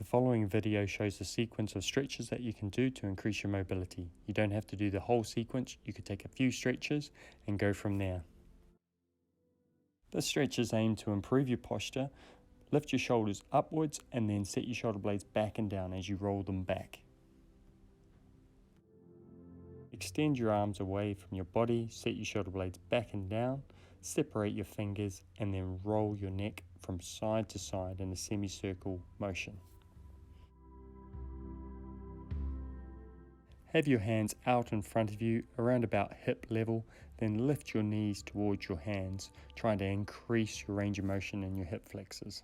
The following video shows a sequence of stretches that you can do to increase your mobility. You don't have to do the whole sequence, you could take a few stretches and go from there. This stretch is aimed to improve your posture. Lift your shoulders upwards and then set your shoulder blades back and down as you roll them back. Extend your arms away from your body, set your shoulder blades back and down, separate your fingers and then roll your neck from side to side in a semicircle motion. Have your hands out in front of you around about hip level, then lift your knees towards your hands, trying to increase your range of motion in your hip flexors.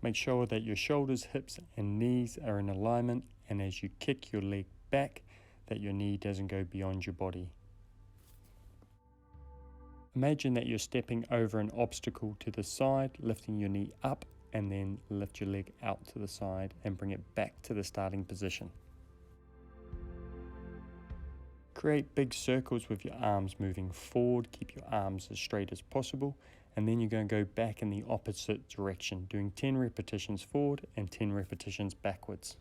Make sure that your shoulders, hips and knees are in alignment, and as you kick your leg back, that your knee doesn't go beyond your body. Imagine that you're stepping over an obstacle to the side, lifting your knee up and then lift your leg out to the side and bring it back to the starting position. Create big circles with your arms moving forward, keep your arms as straight as possible, and then you're going to go back in the opposite direction, doing 10 repetitions forward and 10 repetitions backwards.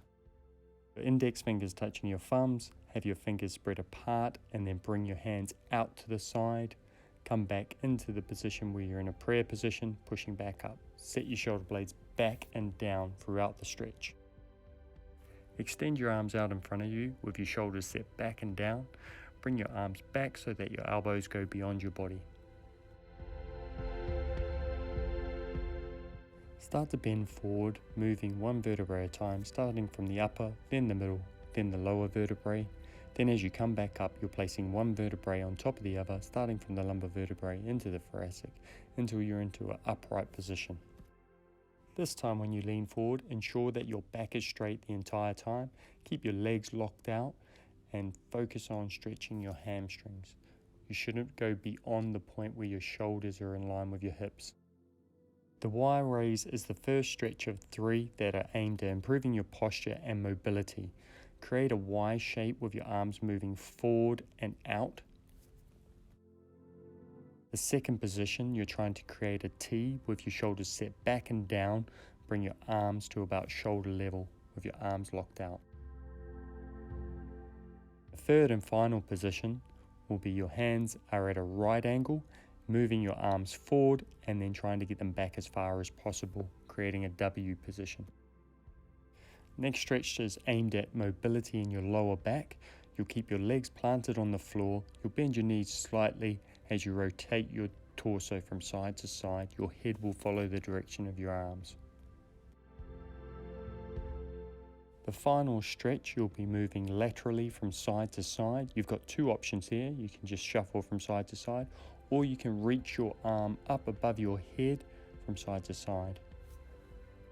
Your index fingers touching your thumbs, have your fingers spread apart, and then bring your hands out to the side. Come back into the position where you're in a prayer position, pushing back up. Set your shoulder blades back and down throughout the stretch. Extend your arms out in front of you with your shoulders set back and down. Bring your arms back so that your elbows go beyond your body. Start to bend forward, moving one vertebrae at a time, starting from the upper, then the middle, then the lower vertebrae. Then as you come back up, you're placing one vertebrae on top of the other, starting from the lumbar vertebrae into the thoracic, until you're into an upright position. This time when you lean forward, ensure that your back is straight the entire time. Keep your legs locked out and focus on stretching your hamstrings. You shouldn't go beyond the point where your shoulders are in line with your hips. The Y raise is the first stretch of 3 that are aimed at improving your posture and mobility. Create a Y shape with your arms moving forward and out. The second position, you're trying to create a T with your shoulders set back and down. Bring your arms to about shoulder level with your arms locked out. The third and final position will be your hands are at a right angle, moving your arms forward and then trying to get them back as far as possible, creating a W position. Next stretch is aimed at mobility in your lower back. You'll keep your legs planted on the floor. You'll bend your knees slightly as you rotate your torso from side to side. Your head will follow the direction of your arms. The final stretch, you'll be moving laterally from side to side. You've got 2 options here. You can just shuffle from side to side, or you can reach your arm up above your head from side to side.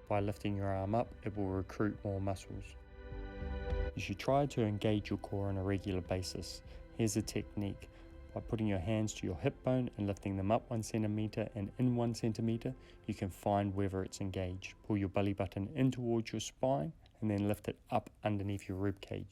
By lifting your arm up, it will recruit more muscles. You should try to engage your core on a regular basis. Here's a technique. By putting your hands to your hip bone and lifting them up 1 centimeter and in 1 centimeter, you can find whether it's engaged. Pull your belly button in towards your spine and then lift it up underneath your rib cage.